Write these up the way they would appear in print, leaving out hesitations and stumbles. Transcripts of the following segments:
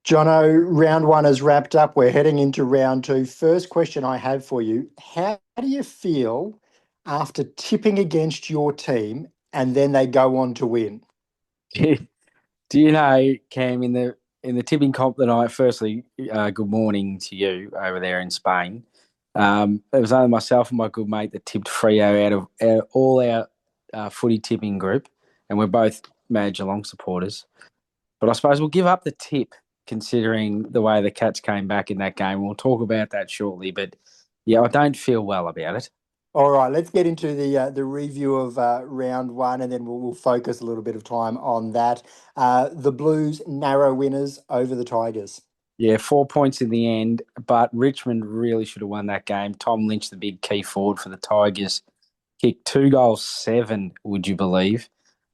Jono, round one is wrapped up. We're heading into round two. First question I have for you. How do you feel after tipping against your team and then they go on to win? Do you know, Cam, in the tipping comp tonight? Firstly, good morning to you over there in Spain. It was only myself and my good mate that tipped Freo out of all our footy tipping group, and we're both mad Geelong supporters. But I suppose we'll give up the tip considering the way the Cats came back in that game. We'll talk about that shortly, but yeah, I don't feel well about it. All right, let's get into the review of round one, and then we'll focus a little bit of time on that. The Blues narrow winners over the Tigers. Yeah, 4 points in the end, but Richmond really should have won that game. Tom Lynch, the big key forward for the Tigers, kicked 2 goals, seven, would you believe,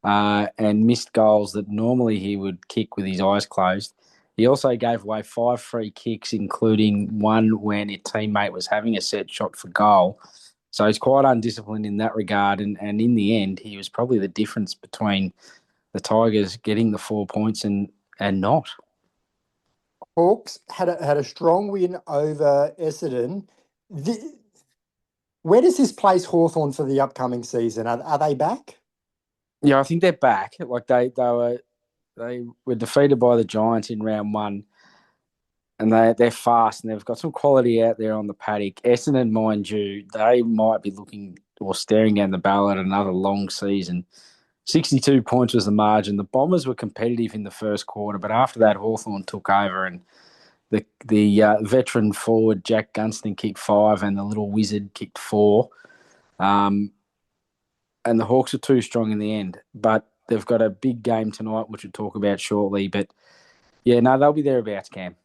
and missed goals that normally he would kick with his eyes closed. He also gave away five free kicks, including one when a teammate was having a set shot for goal. So he's quite undisciplined in that regard. And in the end, he was probably the difference between the Tigers getting the 4 points and not. Hawks had a strong win over Essendon. The, where does this place Hawthorn for the upcoming season? Are they back? Yeah, I think they're back. Like they were defeated by the Giants in round one, and they're fast and they've got some quality out there on the paddock. Essendon, mind you, they might be looking or staring down the barrel at another long season. 62 points was the margin. The Bombers were competitive in the first quarter, but after that, Hawthorn took over and the veteran forward Jack Gunston kicked five and the little wizard kicked four. Um, and the Hawks are too strong in the end, but they've got a big game tonight, which we'll talk about shortly. But yeah, no, they'll be thereabouts, Cam.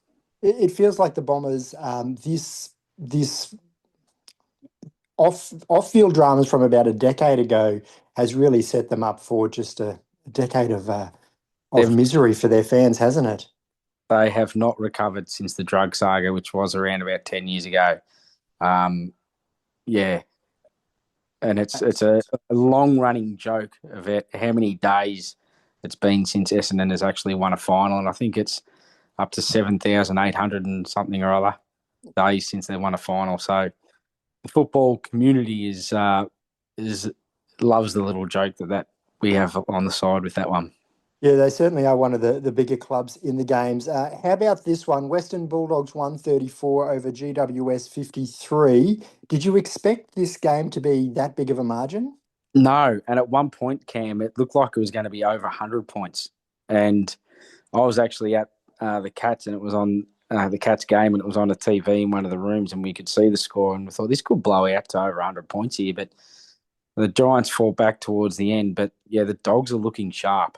It feels like the Bombers this off field dramas from about a decade ago has really set them up for just a decade of They've misery for their fans, hasn't it? they have not recovered since the drug saga, which was around about 10 years ago. Um, yeah, and it's a long running joke of it, how many days it's been since Essendon has actually won a final, and I think it's up to 7,800 and something or other days since they won a final. So the football community is loves the little joke that we have on the side with that one. Yeah, they certainly are one of the bigger clubs in the games. How about this one? Western Bulldogs 134 over GWS 53. Did you expect this game to be that big of a margin? No, and at one point, Cam, it looked like it was going to be over 100 points, and I was actually at the Cats, and it was on the Cats game, and it was on a TV in one of the rooms, and we could see the score, and we thought this could blow out to over 100 points here, but the Giants fall back towards the end. But yeah, the Dogs are looking sharp.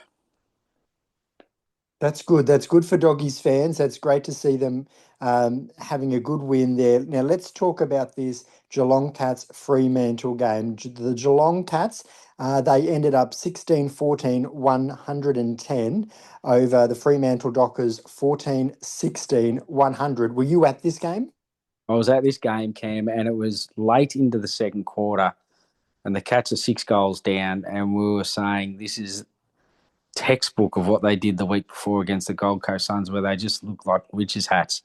That's good. That's good for Doggies fans. That's great to see them having a good win there. Now, let's talk about this Geelong Cats Fremantle game. The Geelong Cats, they ended up 16-14, 110 over the Fremantle Dockers 14-16, 100. Were you at this game? I was at this game, Cam, and it was late into the second quarter, and the Cats are 6 goals down, and we were saying this is textbook of what they did the week before against the Gold Coast Suns, where they just looked like witches' hats.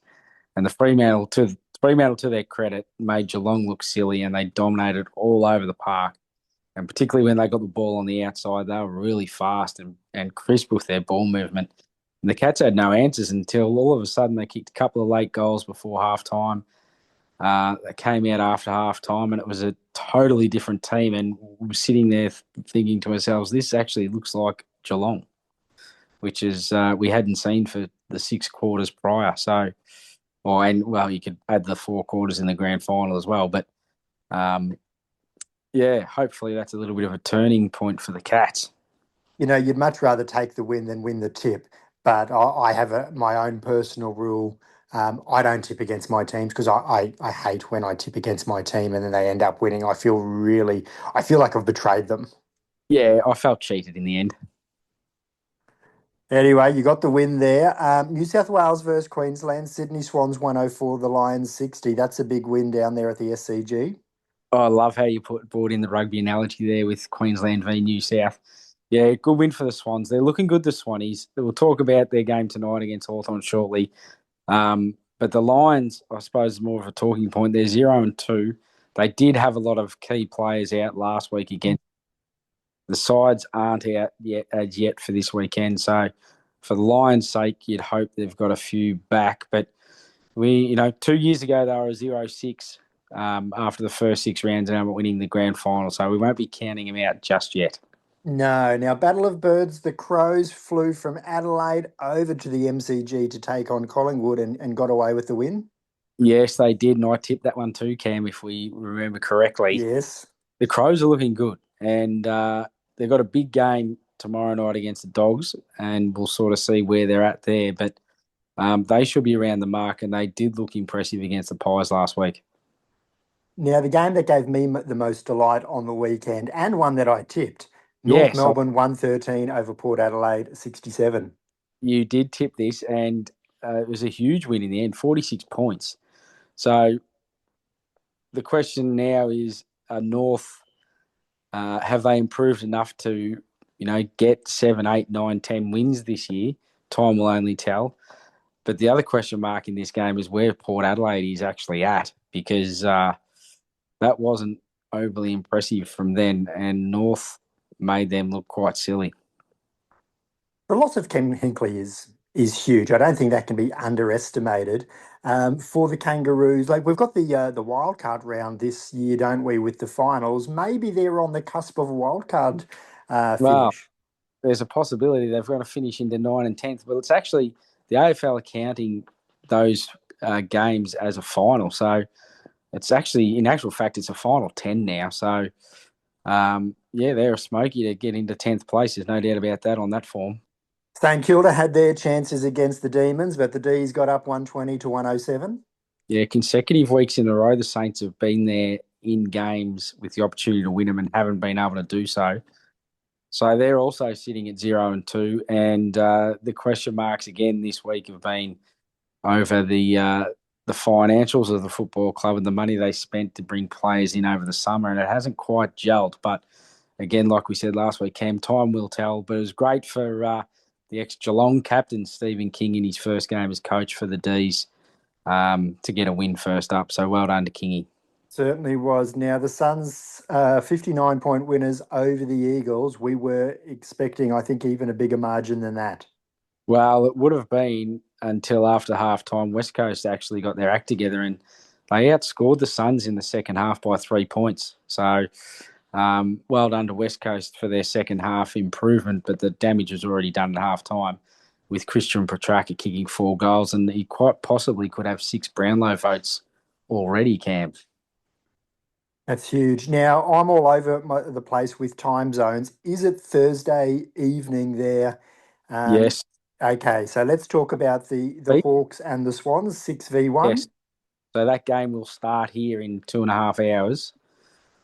And the Fremantle, to their credit, made Geelong look silly, and they dominated all over the park. And particularly when they got the ball on the outside, they were really fast and crisp with their ball movement. And the Cats had no answers until all of a sudden they kicked a couple of late goals before half time. They came out after half time, and it was a totally different team. And we were sitting there thinking to ourselves, this actually looks like Geelong, which is we hadn't seen for the 6 quarters prior. So, well, you could add the 4 quarters in the grand final as well. But yeah, hopefully that's a little bit of a turning point for the Cats. You'd much rather take the win than win the tip. But I have my own personal rule. I don't tip against my teams because I hate when I tip against my team and then they end up winning. I feel like I've betrayed them. Yeah, I felt cheated in the end. Anyway, you got the win there. New South Wales versus Queensland. Sydney Swans 104, the Lions 60. That's a big win down there at the SCG. I love how you brought in the rugby analogy there with Queensland v New South. Yeah, good win for the Swans. They're looking good, the Swannies. We'll talk about their game tonight against Hawthorn shortly. But the Lions, I suppose, is more of a talking point. They're 0-2. They did have a lot of key players out last week against the sides aren't out yet as yet for this weekend. So for the Lions' sake, you'd hope they've got a few back. But 2 years ago they were 0-6 after the first 6 rounds and winning the grand final. So we won't be counting them out just yet. No. Now, Battle of Birds, the Crows flew from Adelaide over to the MCG to take on Collingwood and got away with the win. Yes, they did, and I tipped that one too, Cam, if we remember correctly. Yes. The Crows are looking good, and they've got a big game tomorrow night against the Dogs, and we'll sort of see where they're at there. But they should be around the mark, and they did look impressive against the Pies last week. Now, the game that gave me the most delight on the weekend and one that I tipped, North Yes, Melbourne 113 over Port Adelaide 67. you did tip this, and it was a huge win in the end, 46 points. So the question now is, North, have they improved enough to, get 7, 8, 9, 10 wins this year? Time will only tell. But the other question mark in this game is where Port Adelaide is actually at, because that wasn't overly impressive from then, and North made them look quite silly. The loss of Ken Hinkley is huge. I don't think that can be underestimated. For the Kangaroos, like we've got the wild card round this year, don't we? With the finals, maybe they're on the cusp of a wild card Well, finish. there's a possibility they've got to finish into 9 and 10th, but it's actually the AFL accounting those games as a final. So it's actually, in actual fact, it's a final 10 now. So, yeah, they're a smoky to get into 10th place. There's no doubt about that on that form. St Kilda had their chances against the Demons, but the D's got up 120 to 107. Yeah, consecutive weeks in a row, the Saints have been there in games with the opportunity to win them and haven't been able to do so. So they're also sitting at 0-2. And the question marks again this week have been over the financials of the football club and the money they spent to bring players in over the summer, and it hasn't quite gelled. But again, like we said last week, Cam, time will tell. But it was great for the ex-Geelong captain, Stephen King, in his first game as coach for the D's to get a win first up. So well done to Kingy. Certainly was. Now, the Suns, 59-point winners over the Eagles. We were expecting, I think, even a bigger margin than that. Well, it would have been until after half time. West Coast actually got their act together and they outscored the Suns in the second half by 3 points. So well done to West Coast for their second half improvement, but the damage was already done at half time with Christian Petrarca kicking 4 goals, and he quite possibly could have 6 Brownlow votes already, Cam. That's huge. Now, I'm all over the place with time zones. Is it Thursday evening there? Um, Yes. okay, so let's talk about the Hawks and the Swans, 6v1. Yes. So that game will start here in 2.5 hours.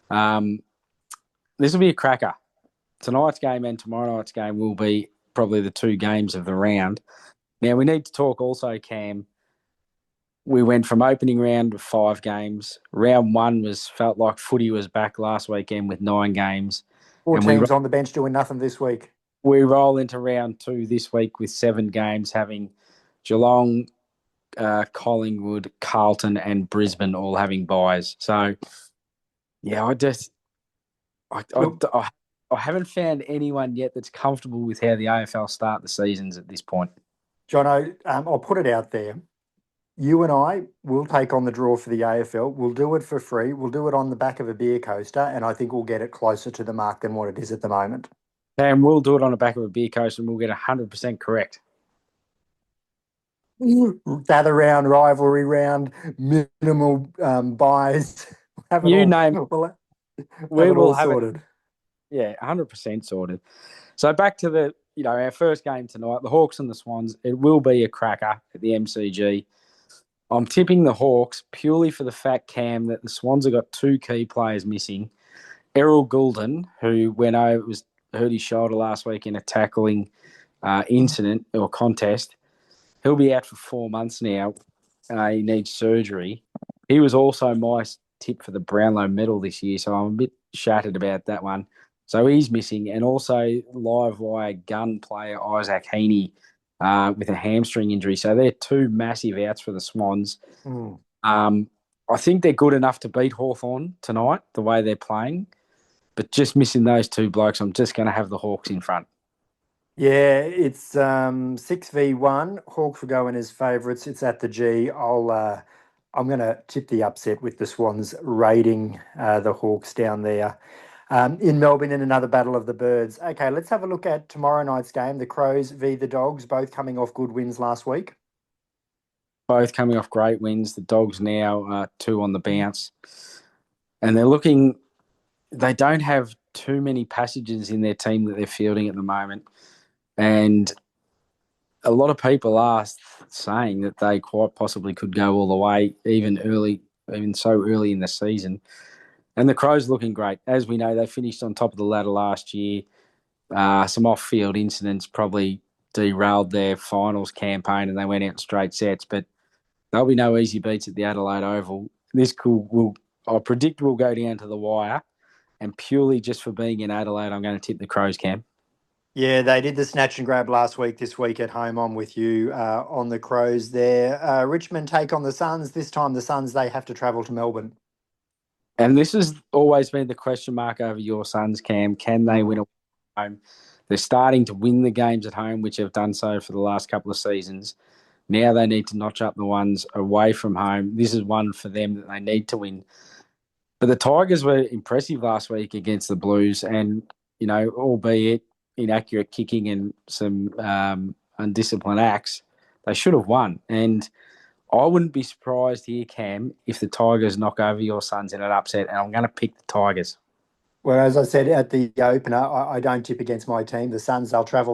Um, this will be a cracker. Tonight's game and tomorrow night's game will be probably the 2 games of the round. Now, we need to talk also, Cam. We went from opening round of 5 games. Round 1 felt like footy was back last weekend with 9 games. Four And we teams on the bench doing nothing this week. we roll into round 2 this week with 7 games, having Geelong, Collingwood, Carlton, and Brisbane all having buys. So, yeah, Look, I haven't found anyone yet that's comfortable with how the AFL start the seasons at this point. Jono, I'll put it out there. You and I will take on the draw for the AFL. We'll do it for free. We'll do it on the back of a beer coaster, and I think we'll get it closer to the mark than what it is at the moment. And we'll do it on the back of a beer coaster and we'll get 100% correct. Gather round, rivalry round, minimal buys. Have it You all. name We'll have we it all will have it. sorted. Yeah, 100% sorted. So back to our first game tonight, the Hawks and the Swans. It will be a cracker at the MCG. I'm tipping the Hawks purely for the fact, Cam, that the Swans have got 2 key players missing. Errol Goulden, who was hurt his shoulder last week in a tackling incident or contest. He'll be out for 4 months now. He needs surgery. He was also my tip for the Brownlow medal this year, so I'm a bit shattered about that one. So he's missing, and also live wire gun player Isaac Heaney with a hamstring injury. So they're two massive outs for the Swans. Mm. Um, I think they're good enough to beat Hawthorn tonight, the way they're playing, but just missing those two blokes, I'm just going to have the Hawks in front. Yeah, it's 6v1. Hawks will go in as favourites. It's at the G. I'm gonna tip the upset with the Swans raiding the Hawks down there. In Melbourne in another battle of the birds. Okay, let's have a look at tomorrow night's game. The Crows v the Dogs, both coming off good wins last week. Both coming off great wins. The Dogs now two on the bounce, and they're looking. They don't have too many passages in their team that they're fielding at the moment, and a lot of people are saying that they quite possibly could go all the way, even early, even so early in the season. And the Crows looking great. As we know, they finished on top of the ladder last year. Some off-field incidents probably derailed their finals campaign, and they went out in straight sets. But there'll be no easy beats at the Adelaide Oval. I predict, will go down to the wire. And purely just for being in Adelaide, I'm going to tip the Crows, Cam. Yeah, they did the snatch and grab last week. This week at home, I'm with you on the Crows there. Richmond take on the Suns. This time, the Suns they have to travel to Melbourne. And this has always been the question mark over your Suns, Cam. Can they win Mm. at home? They're starting to win the games at home, which have done so for the last couple of seasons. Now they need to notch up the ones away from home. This is one for them that they need to win. But the Tigers were impressive last week against the Blues, and albeit inaccurate kicking and some undisciplined acts, they should have won. And I wouldn't be surprised here, Cam, if the Tigers knock over your Suns in an upset, and I'm going to pick the Tigers. Well, as I said at the opener, I don't tip against my team. The Suns, they'll travel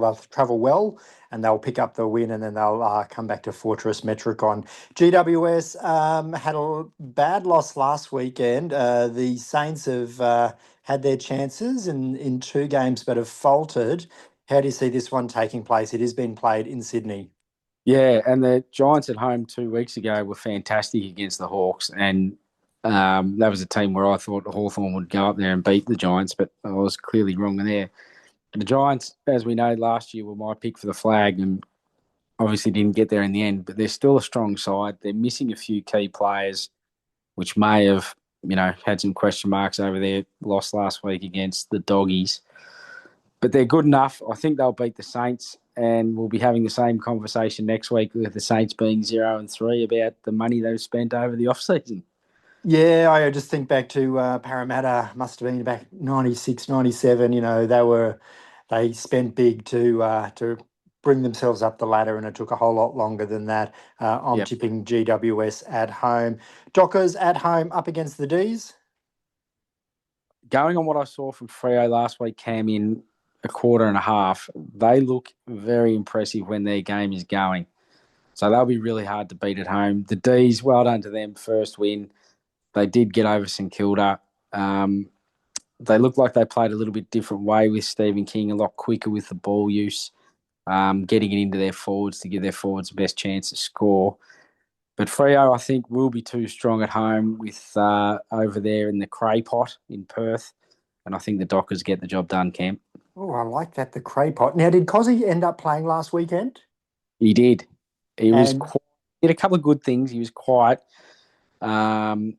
well, and they'll pick up the win, and then they'll come back to Fortress Metricon. GWS had a bad loss last weekend. The Saints have had their chances in two games, but have faltered. How do you see this one taking place? It has been played in Sydney. Yeah, and the Giants at home 2 weeks ago were fantastic against the Hawks, and that was a team where I thought Hawthorn would go up there and beat the Giants, but I was clearly wrong there. The Giants, as we know, last year were my pick for the flag, and obviously didn't get there in the end. But they're still a strong side. They're missing a few key players, which may have had some question marks over their loss last week against the Doggies. But they're good enough. I think they'll beat the Saints, and we'll be having the same conversation next week with the Saints being 0-3 about the money they've spent over the off season. Yeah, I just think back to Parramatta, must have been back 96, 97. They spent big to bring themselves up the ladder, and it took a whole lot longer than that. I'm Yep. tipping GWS at home. Dockers at home up against the D's. Going on what I saw from Freo last week, Cam, in a quarter and a half, they look very impressive when their game is going. So they'll be really hard to beat at home. The D's, well done to them, first win. They did get over St Kilda. They looked like they played a little bit different way with Stephen King, a lot quicker with the ball use, getting it into their forwards to give their forwards the best chance to score. But Freo, I think, will be too strong at home with over there in the Cray Pot in Perth. And I think the Dockers get the job done, Camp. Oh, I like that, the Cray Pot. Now, did Cozzy end up playing last weekend? He did. He was And quite, he did a couple of good things. He was quiet. Um,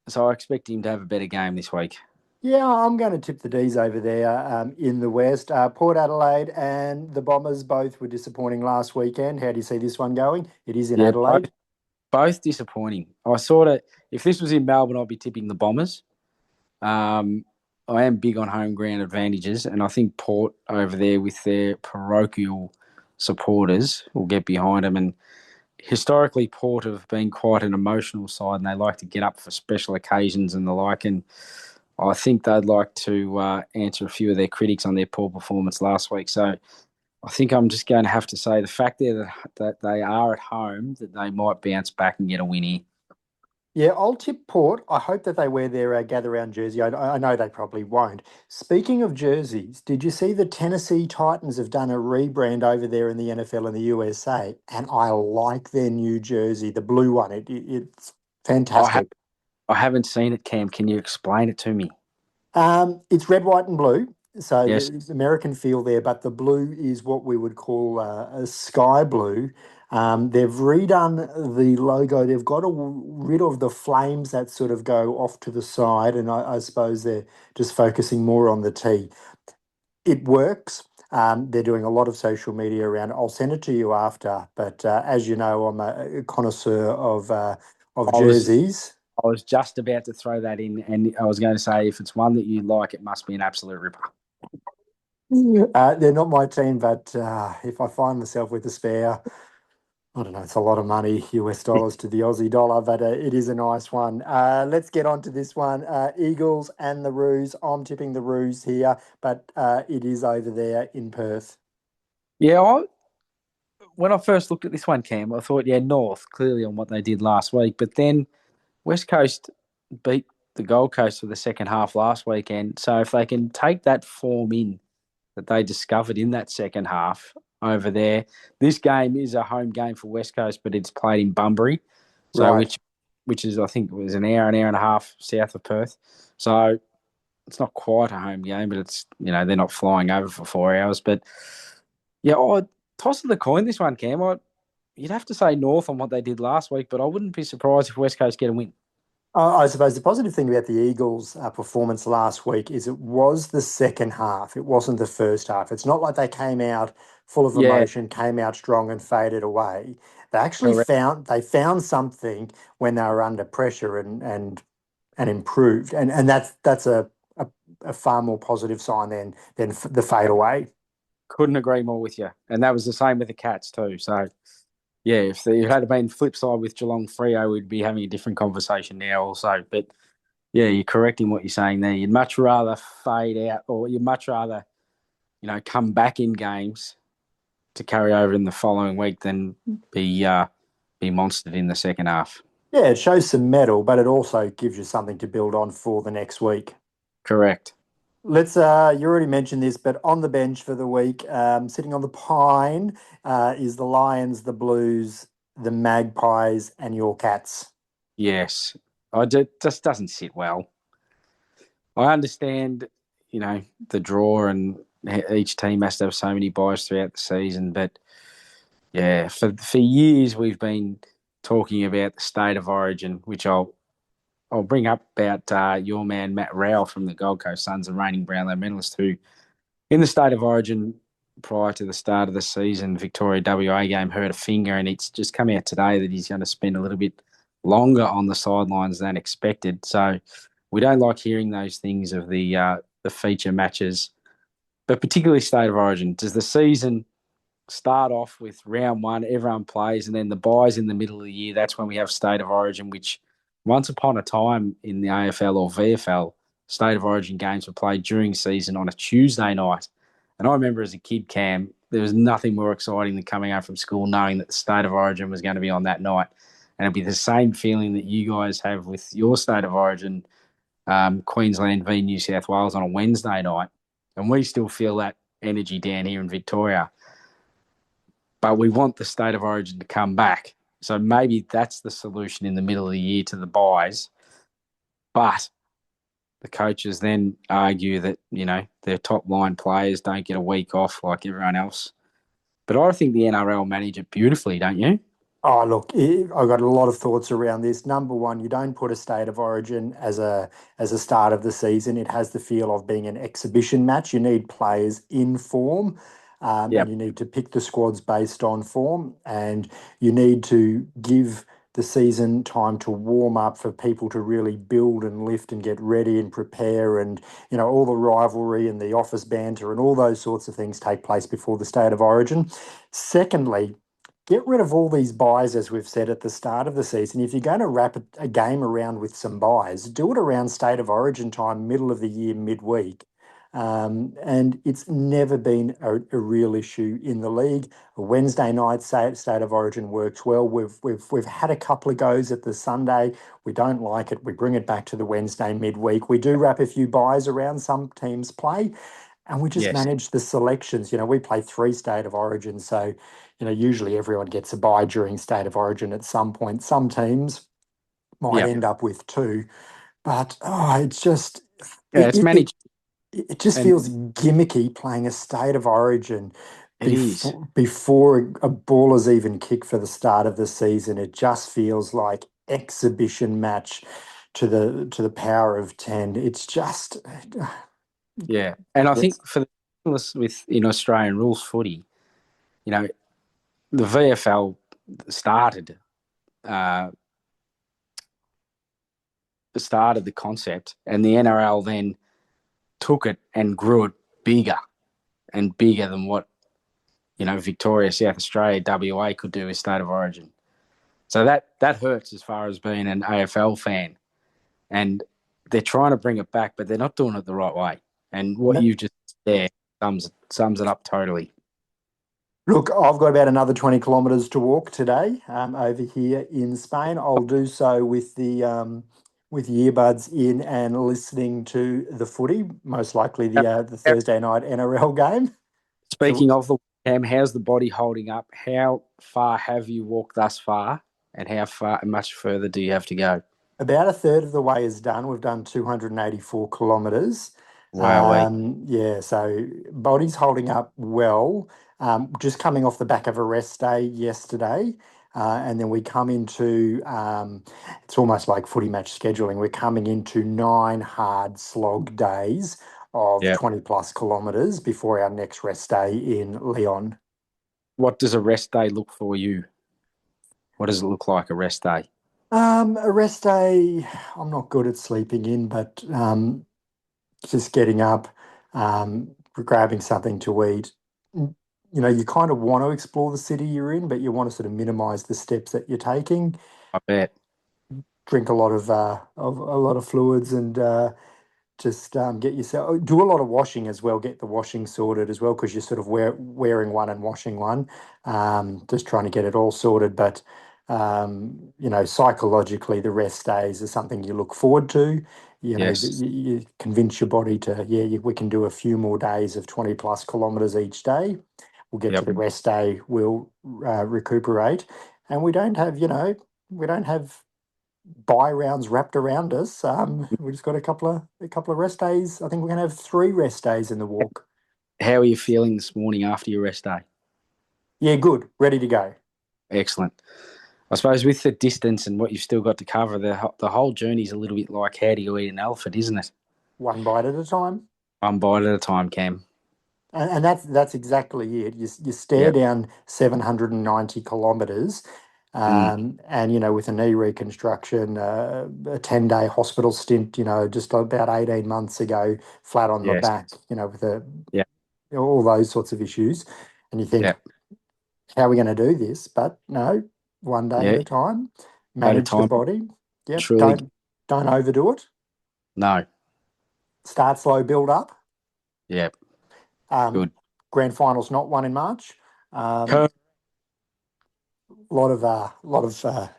so I expect him to have a better game this week. yeah, I'm going to tip the D's over there in the West. Port Adelaide and the Bombers both were disappointing last weekend. How do you see this one going? It is in Yeah, both, Adelaide. both disappointing. If this was in Melbourne, I'd be tipping the Bombers. Um, I am big on home ground advantages, and I think Port over there with their parochial supporters will get behind them. And historically, Port have been quite an emotional side, and they like to get up for special occasions and the like. And I think they'd like to answer a few of their critics on their poor performance last week. So I think I'm just going to have to say the fact that they are at home, that they might bounce back and get a win here. Yeah, I'll tip Port. I hope that they wear their gather round jersey. I know they probably won't. Speaking of jerseys, did you see the Tennessee Titans have done a rebrand over there in the NFL and the USA? And I like their new jersey, the blue one. It's I, ha- fantastic. I haven't seen it, Cam. Can you explain it to me? It's red, white, and blue. So Yes. the American feel there, but the blue is what we would call a sky blue. They've redone the logo. They've got rid of the flames that sort of go off to the side, and I suppose they're just focusing more on the T. It works. They're doing a lot of social media around it. I'll send it to you after. But as you know, I'm a connoisseur of I was jerseys. I was just about to throw that in, and I was going to say if it's one that you like, it must be an absolute ripper. They're not my team, but if I find myself with a spare, I don't know, it's a lot of money, US dollars to the Aussie dollar, but it is a nice one. Let's get on to this one. Eagles and the Roos. I'm tipping the Roos here, but it is over there in Perth. Yeah, when I first looked at this one, Cam, I thought, yeah, North clearly on what they did last week, but then West Coast beat the Gold Coast for the second half last weekend. So if they can take that form in that they discovered in that second half over there, this game is a home game for West Coast, but it's played in Bunbury, so Right. which is I think it was an hour and a half south of Perth. So it's not quite a home game, but it's they're not flying over for 4 hours. But yeah, I toss of the coin this one, Cam. You'd have to say North on what they did last week, but I wouldn't be surprised if West Coast get a win. I suppose the positive thing about the Eagles' performance last week is it was the second half. It wasn't the first half. It's not like they came out full of Yeah, emotion, came out strong and faded away. They actually correct. found something when they were under pressure and improved. And that's a, a far more positive sign than the fade away. Couldn't agree more with you. And that was the same with the Cats too. So yeah, if it had been flip side with Geelong Freo, we'd be having a different conversation now also. But yeah, you're correct in what you're saying there. You'd much rather fade out, or you'd much rather come back in games to carry over in the following week than be monstered in the second half. Yeah, it shows some metal, but it also gives you something to build on for the next week. Correct. Let's you already mentioned this, but on the bench for the week, sitting on the pine, is the Lions, the Blues, the Magpies, and your Cats. Yes, just doesn't sit well. I understand, the draw and each team has to have so many buys throughout the season, but yeah, for years we've been talking about the state of origin, which I'll bring up about your man Matt Rowell from the Gold Coast Suns, the reigning Brownlow medalist, who in the state of origin prior to the start of the season, Victoria WA game hurt a finger, and it's just come out today that he's going to spend a little bit longer on the sidelines than expected. So we don't like hearing those things of the feature matches, but particularly state of origin. Does the season start off with round one, everyone plays, and then the buys in the middle of the year? That's when we have state of origin, which once upon a time in the AFL or VFL, state of origin games were played during season on a Tuesday night. And I remember as a kid, Cam, there was nothing more exciting than coming home from school knowing that the state of origin was going to be on that night. And it'd be the same feeling that you guys have with your state of origin, Queensland v New South Wales on a Wednesday night. And we still feel that energy down here in Victoria, but we want the state of origin to come back. So maybe that's the solution in the middle of the year to the buys. But the coaches then argue that, their top line players don't get a week off like everyone else. But I think the NRL manage it beautifully, don't you? Oh, look, I've got a lot of thoughts around this. Number one, you don't put a state of origin as a start of the season. It has the feel of being an exhibition match. You need players in form, and Yep. you need to pick the squads based on form, and you need to give the season time to warm up for people to really build and lift and get ready and prepare, and all the rivalry and the office banter and all those sorts of things take place before the state of origin. Secondly, get rid of all these buys, as we've said at the start of the season. If you're going to wrap a game around with some buys, do it around state of origin time, middle of the year, midweek. And it's never been a real issue in the league. A Wednesday night state of origin works well. We've had a couple of goes at the Sunday. We don't like it. We bring it back to the Wednesday midweek. We do wrap a few buys around some teams play, and we just Yes. manage the selections. We play three state of origin, so usually everyone gets a bye during state of origin at some point. Some teams might Yep. end up with two, but it's just Yeah, it, it's it, it, managed, it just and feels gimmicky playing a state of origin it is. before a ball is even kicked for the start of the season. It just feels like exhibition match to the power of 10. It's just Yeah, and I it's think for the with in Australian rules footy, you know, the VFL started uh, started the concept, and the NRL then took it and grew it bigger and bigger than what Victoria, South Australia, WA could do with state of origin. So that hurts as far as being an AFL fan, and they're trying to bring it back, but they're not doing it the right way. And what no, you just there sums it up totally. look, I've got about another 20 kilometres to walk today over here in Spain. I'll do so with the earbuds in and listening to the footy, most likely the Thursday night NRL game. So Speaking of the Cam, how's the body holding up? How far have you walked thus far, and how far much further do you have to go? about a third of the way is done. We've done 284 kilometres. Wow, Yeah, so body's holding up well. Just coming off the back of a rest day yesterday. And then we come into, it's almost like footy match scheduling. We're coming into 9 hard slog days of yeah. 20 plus kilometres before our next rest day in Leon. What does a rest day look for you? What does it look like a rest day? A rest day, I'm not good at sleeping in, but just getting up, grabbing something to eat. You kind of want to explore the city you're in, but you want to sort of minimize the steps that you're taking. I bet. Drink a lot of fluids and just get yourself do a lot of washing as well. Get the washing sorted as well because you're sort of wearing one and washing one. Just trying to get it all sorted, but psychologically, the rest days are something you look forward to. Yes. You convince your body to we can do a few more days of 20 plus kilometers each day. We'll get to Yep. the rest day. We'll recuperate, and we don't have buy rounds wrapped around us. We just got a couple of rest days. I think we're going to have 3 rest days in the walk. How are you feeling this morning after your rest day? Yeah, good, ready to go. Excellent. I suppose with the distance and what you've still got to cover, the whole journey is a little bit like how do you eat an elephant, isn't it? One bite at a time. One bite at a time, Cam. And that's exactly it. You stare Yep. down 790 kilometres, Mm. and with a knee reconstruction, a 10-day hospital stint, just about 18 months ago, flat on the Yes. back, with Yeah. all those sorts of issues, and you think, Yeah. how are we going to do this? But no, one day at Yeah. a time, At a manage the time. body. Yep, Truly. don't overdo it. No. Start slow, build up. Yeah. Um, Good. Grand finals not one in March. A lot of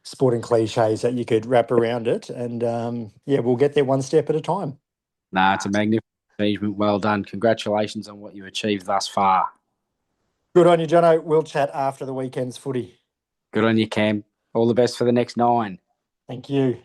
sporting cliches that you could wrap around it, and we'll get there one step at a time. Nah, it's a magnificent achievement. Well done. Congratulations on what you've achieved thus far. Good on you, Jono. We'll chat after the weekend's footy. Good on you, Cam. All the best for the next 9. Thank you.